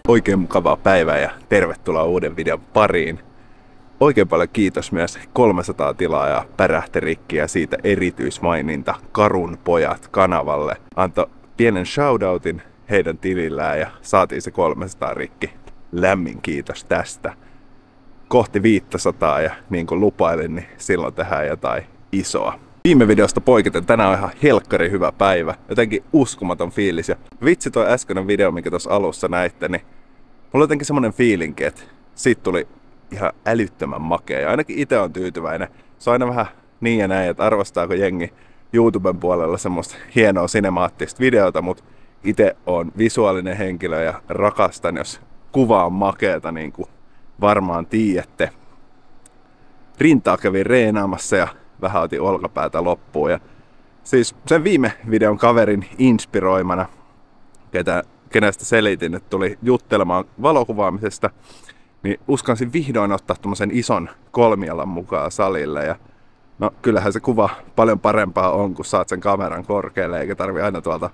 Oikein mukavaa päivää ja tervetuloa uuden videon pariin. Oikein paljon kiitos myös 300 tilaajaa pärähti rikki ja siitä erityismaininta Karun pojat kanavalle. Antoi pienen shoutoutin heidän tilillään ja saatiin se 300 rikki. Lämmin kiitos tästä. Kohti 500 ja niin kuin lupailin, niin silloin tehdään jotain isoa. Viime videosta poiketen tänään on ihan helkkari hyvä päivä. Jotenkin uskomaton fiilis. Ja vitsi toi äskeinen video, minkä tuossa alussa näitte, niin mulla on jotenkin semmonen fiilinki, että siitä tuli ihan älyttömän makea. Ja ainakin itse on tyytyväinen. Se on aina vähän niin ja näin, että arvostaako jengi YouTuben puolella semmoista hienoa sinemaattista videota, mutta itse on visuaalinen henkilö ja rakastan, jos kuva on makeeta, niin kuin varmaan tiedätte. Rintaa kävin reenaamassa ja vähän otin olkapäätä loppuun. Ja siis sen viime videon kaverin inspiroimana, kenestä selitin, että tuli juttelemaan valokuvaamisesta, niin uskalsin vihdoin ottaa tommosen ison kolmialan mukaan salille. Ja no kyllähän se kuva paljon parempaa on, kun saat sen kameran korkealle, eikä tarvi aina tuolta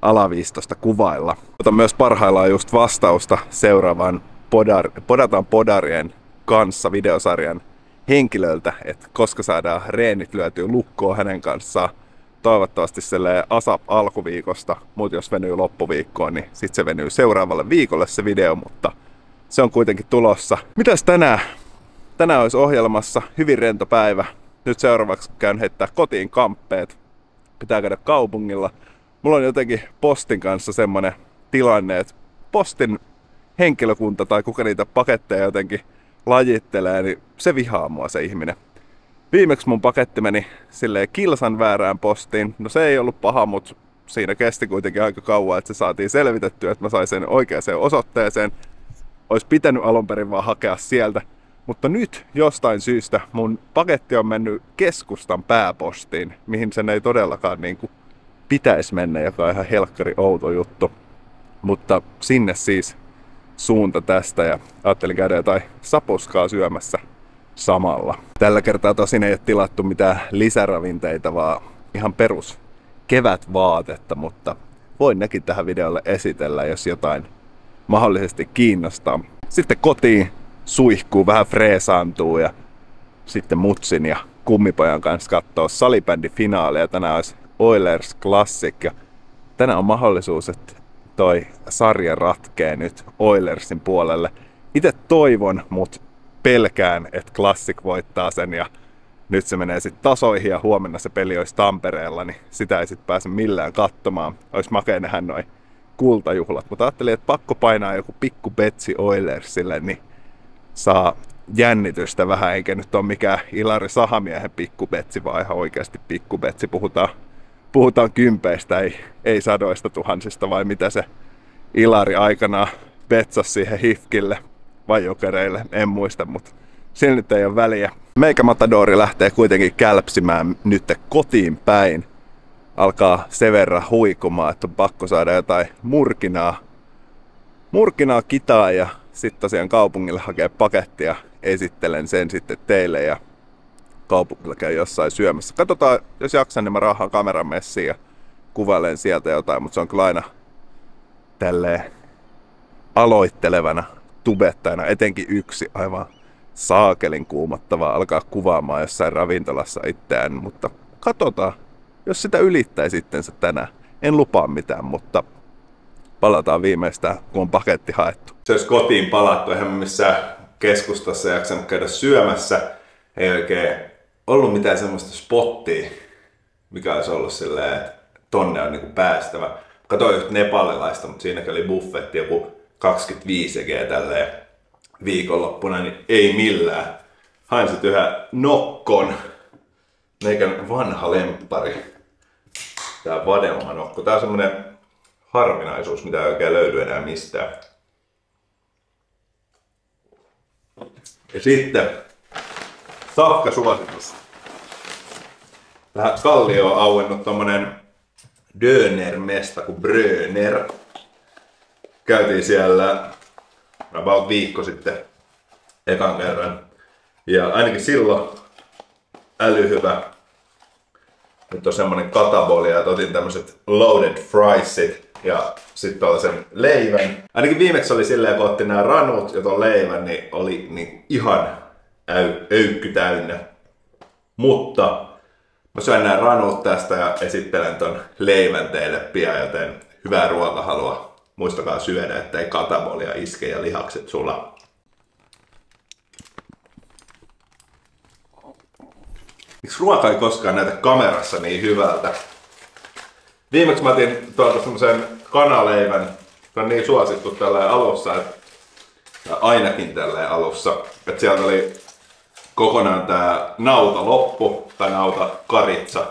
alaviistosta kuvailla. Otan myös parhaillaan just vastausta seuraavan Podataan podarien kanssa videosarjan henkilöltä, että koska saadaan reenit lyötyä lukkoon hänen kanssaan. Toivottavasti ASAP alkuviikosta, mutta jos venyy loppuviikkoon, niin sitten se venyy seuraavalle viikolle se video, mutta se on kuitenkin tulossa. Mitäs tänään? Tänään olisi ohjelmassa hyvin rento päivä. Nyt seuraavaksi käyn heittää kotiin kamppeet. Pitää käydä kaupungilla. Mulla on jotenkin postin kanssa semmonen tilanne, että postin henkilökunta tai kuka niitä paketteja jotenkin lajittelee, niin se vihaa mua se ihminen. Viimeksi mun paketti meni silleen kilsan väärään postiin. No se ei ollut paha, mutta siinä kesti kuitenkin aika kauan, että se saatiin selvitettyä, että mä sain sen oikeaan osoitteeseen. Ois pitänyt alun perin vaan hakea sieltä. Mutta nyt jostain syystä mun paketti on mennyt keskustan pääpostiin, mihin sen ei todellakaan niinku pitäisi mennä, joka on ihan helkkari outo juttu. Mutta sinne siis suunta tästä ja ajattelin käydä jotain sapuskaa syömässä samalla. Tällä kertaa tosin ei ole tilattu mitään lisäravinteita, vaan ihan perus kevätvaatetta, mutta voin nekin tähän videolle esitellä, jos jotain mahdollisesti kiinnostaa. Sitten kotiin suihkuu, vähän freesaantuu ja sitten mutsin ja kummipojan kanssa katsoo salibändifinaalia. Tänään olisi Oilers Classic ja tänään on mahdollisuus, että toi sarja ratkee nyt Oilersin puolelle. Itse toivon, mutta pelkään, että Classic voittaa sen ja nyt se menee sitten tasoihin ja huomenna se peli olisi Tampereella, niin sitä ei sitten pääse millään katsomaan. Olisi makea nähdä noi kultajuhlat, mutta ajattelin, että pakko painaa joku pikku betsi Oilersille, niin saa jännitystä vähän, eikä nyt ole mikään Ilari Sahamiehen pikkubetsi, vaan ihan oikeasti pikkubetsi. Puhutaan kympeistä, ei sadoista tuhansista, vai mitä se Ilari aikanaan betsasi siihen Hifkille vai Jokereille, en muista, mutta sillä nyt ei ole väliä. Meikä Matadori lähtee kuitenkin kälpsimään nyt kotiin päin. Alkaa sen verran huikumaan, että on pakko saada jotain murkinaa kitaa ja sitten tosiaan kaupungille hakee pakettia. Esittelen sen sitten teille ja kaupungilla käy jossain syömässä. Katsotaan, jos jaksan, niin mä raahaan kameran messiin ja kuvailen sieltä jotain, mutta se on kyllä aina tälleen aloittelevana tubettajana, etenkin yksi aivan saakelin kuumottavaa alkaa kuvaamaan jossain ravintolassa itseään, mutta katsotaan, jos sitä ylittäisi itsensä tänään. En lupaa mitään, mutta palataan viimeistään, kun on paketti haettu. Se olisi kotiin palattu, eihän missään keskustassa jaksanut käydä syömässä. Ei oikein ollut mitään semmoista spottia, mikä olisi ollut silleen, että tonne on niinku päästävä. Katoin yhtä nepalilaista, mutta siinäkin oli buffetti joku 25 G tälleen viikonloppuna, niin ei millään. Hain sit yhden nokkon. Meikän vanha lemppari. Tää vadelmanokko. Tää on semmonen harvinaisuus, mitä ei oikein löydy enää mistään. Ja sitten safkasuositus. Tähän kallioon on auennut tommonen Döner-mesta kuin Bröner. Käytiin siellä about viikko sitten ekan kerran. Ja ainakin silloin älyhyvä Nyt on semmonen katabolia, että otin tämmöset loaded friesit ja sitten tällaisen leivän. Ainakin viimeksi oli silleen, kun otti nämä ranut ja ton leivän, niin oli niin ihan öykky täynnä. Mutta mä syön nämä ranut tästä ja esittelen ton leivän teille pian, joten hyvää ruokahalua. Muistakaa syödä, ettei katabolia iske ja lihakset sulaa. Miksi ruoka ei koskaan näytä kamerassa niin hyvältä? Viimeksi mä otin tuolta semmosen kanaleivän. Se on niin suosittu tällä alussa, ainakin tällä alussa, että sieltä oli kokonaan tää nauta loppu, tai nauta karitsa,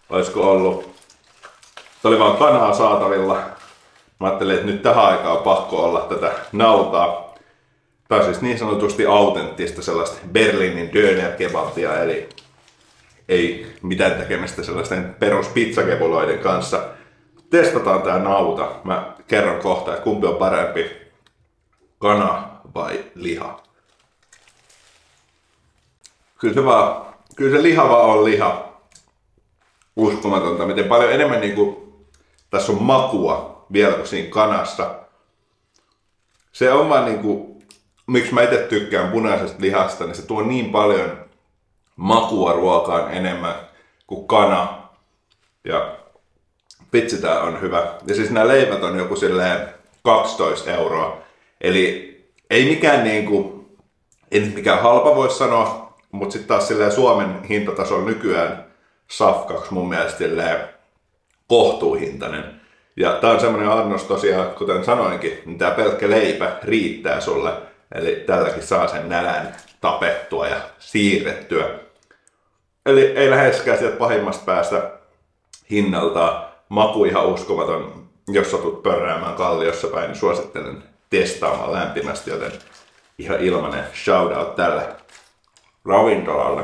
olisiko ollut. Se oli vaan kanaa saatavilla. Mä ajattelin, että nyt tähän aikaan on pakko olla tätä nautaa. Tää on siis niin sanotusti autenttista sellaista Berliinin döner-kebabia, eli ei mitään tekemistä sellaisten peruspizzakebuloiden kanssa. Testataan tää nauta. Mä kerron kohta, että kumpi on parempi, kana vai liha. Kyllä se lihava on liha. Uskomatonta, miten paljon enemmän niinku tässä on makua vielä kuin siinä kanassa. Se on vaan niinku, miksi mä itse tykkään punaisesta lihasta, niin se tuo niin paljon makua ruokaan enemmän kuin kana. Ja vitsi, tää on hyvä. Ja siis nämä leivät on joku silleen 12 €. Eli ei mikään niinku, ei nyt mikään halpa voi sanoa, mutta sitten taas silleen Suomen hintataso on nykyään safkaksi mun mielestä silleen kohtuuhintainen. Ja tää on semmonen annos tosiaan, kuten sanoinkin, niin tää pelkkä leipä riittää sulle. Eli tälläkin saa sen nälän tapettua ja siirrettyä. Eli ei läheskään sieltä pahimmasta päästä hinnaltaan. Maku ihan uskomaton. Jos satut pörräämään Kalliossa päin, niin suosittelen testaamaan lämpimästi, joten ihan ilmanen shoutout tälle ravintolalle.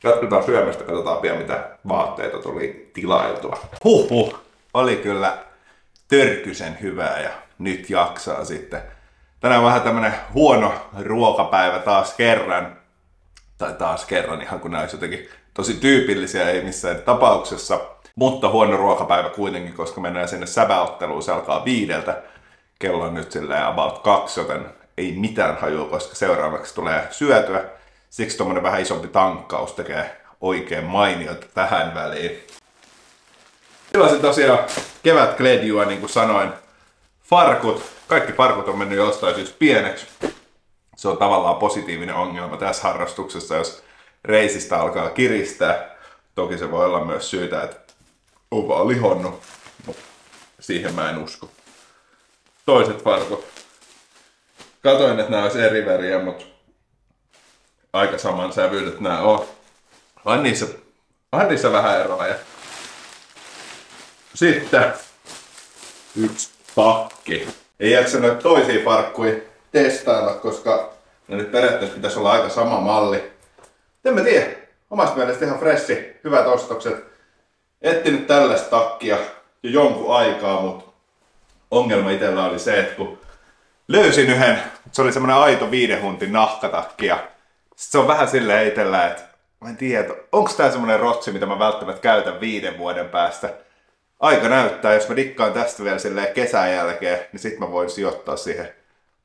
Jatketaan syömistä, katsotaan pian mitä vaatteita tuli tilailtua. Oli kyllä törkysen hyvää ja nyt jaksaa sitten. Tänään on vähän tämmönen huono ruokapäivä taas kerran. Tai taas kerran, ihan kun näissä jotenkin tosi tyypillisiä, ei missään tapauksessa. Mutta huono ruokapäivä kuitenkin, koska mennään sinne säbäotteluun, se alkaa 5. Kello on nyt silleen about 2, joten ei mitään hajua, koska seuraavaksi tulee syötyä. Siksi tommonen vähän isompi tankkaus tekee oikein mainiota tähän väliin. Tilasin tosiaan kevätkledjua, niin kuin sanoin. Farkut. Kaikki farkut on mennyt jostain syystä pieneksi. Se on tavallaan positiivinen ongelma tässä harrastuksessa, jos reisistä alkaa kiristää. Toki se voi olla myös syytä, että on vaan lihonnut, mutta siihen mä en usko. Toiset farkut. Katoin, että nämä olisi eri väriä, mutta aika saman sävyydet nämä on. On niissä vähän eroa. Ja sitten yksi takki. Ei jaksa noita toisia farkkuja testailla, koska ne nyt periaatteessa pitäisi olla aika sama malli. En mä tiedä. Omasta mielestä ihan freshi, hyvät ostokset. Etsinyt tällaista takkia jo jonkun aikaa, mutta ongelma itsellä oli se, että kun löysin yhden, se oli semmonen aito 5 huntin nahkatakki ja se on vähän silleen itsellä, että mä en tiedä, onko tää semmonen rotsi, mitä mä välttämättä käytän 5 vuoden päästä. Aika näyttää, jos mä dikkaan tästä vielä silleen kesän jälkeen, niin sit mä voin sijoittaa siihen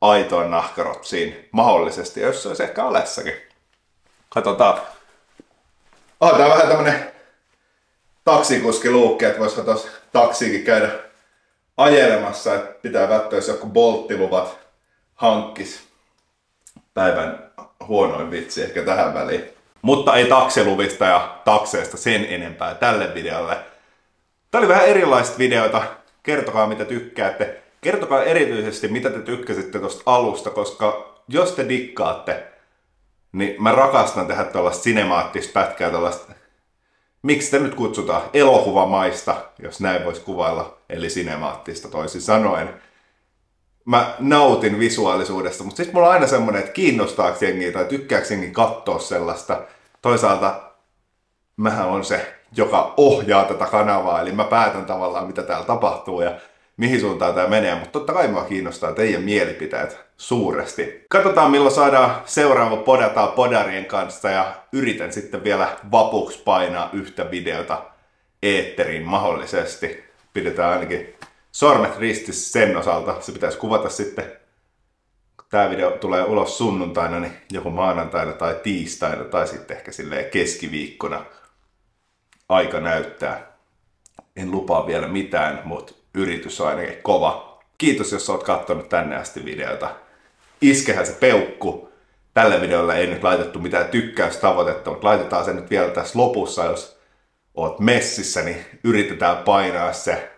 aitoon nahkarotsiin mahdollisesti, jos se olisi ehkä olessakin. Katsotaan. Tää on vähän tämmönen taksikuskiluukki, että voisiko tossa taksiikin käydä ajelemassa, että pitää välttää, jos joku bolttiluvat hankkis. Päivän huonoin vitsi ehkä tähän väliin. Mutta ei taksiluvista ja takseista sen enempää tälle videolle. Tää oli vähän erilaista videota. Kertokaa mitä tykkäätte. Kertokaa erityisesti mitä te tykkäsitte tosta alusta, koska jos te dikkaatte, niin mä rakastan tehdä tällaista sinemaattista pätkää, tällaista, miksi te nyt kutsutaan, elokuvamaista, jos näin voisi kuvailla, eli sinemaattista toisin sanoen. Mä nautin visuaalisuudesta, mutta sitten mulla on aina semmonen, että kiinnostaako jengiä tai tykkääkö jengiä katsoa sellaista. Toisaalta mähän on se, joka ohjaa tätä kanavaa, eli mä päätän tavallaan mitä täällä tapahtuu ja mihin suuntaan tää menee, mutta totta kai mua kiinnostaa teidän mielipiteet suuresti. Katsotaan milloin saadaan seuraava Podataan Podarien kanssa ja yritän sitten vielä vapuksi painaa yhtä videota eetteriin mahdollisesti. Pidetään ainakin sormet ristissä sen osalta. Se pitäisi kuvata sitten, kun tää video tulee ulos sunnuntaina, niin joku maanantaina tai tiistaina tai sitten ehkä silleen keskiviikkona. Aika näyttää. En lupaa vielä mitään, mutta yritys on ainakin kova. Kiitos, jos oot katsonut tänne asti videota. Iskehän se peukku. Tällä videolla ei nyt laitettu mitään tykkäystavoitetta, mutta laitetaan se nyt vielä tässä lopussa, jos oot messissä, niin yritetään painaa se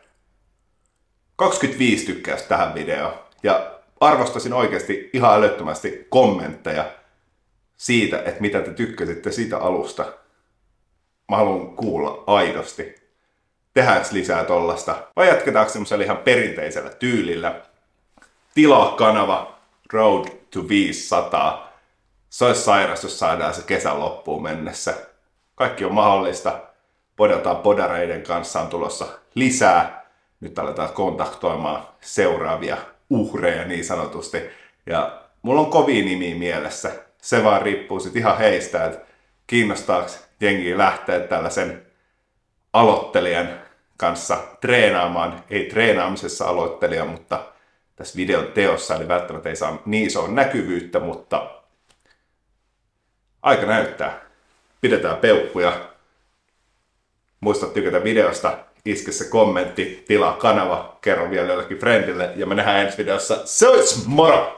25 tykkäystä tähän videoon. Ja arvostasin oikeasti ihan älyttömästi kommentteja siitä, että mitä te tykkäsitte siitä alusta. Mä haluan kuulla aidosti. Tehdäänkö lisää tollasta? Vai jatketaanko semmoisella ihan perinteisellä tyylillä? Tilaa kanava Road to 500. Se olisi sairas, jos saadaan se kesän loppuun mennessä. Kaikki on mahdollista. Podataan Podareiden kanssa on tulossa lisää. Nyt aletaan kontaktoimaan seuraavia uhreja niin sanotusti. Ja mulla on kovia nimiä mielessä. Se vaan riippuu sit ihan heistä, että kiinnostaako jengiä lähteä tällaisen aloittelijan kanssa treenaamaan. Ei treenaamisessa aloittelija, mutta tässä videon teossa niin välttämättä ei saa niin isoa näkyvyyttä, mutta aika näyttää. Pidetään peukkuja. Muista tykätä videosta, iske se kommentti, tilaa kanava, kerro vielä jollekin friendille ja me nähdään ensi videossa. Se olisi moro!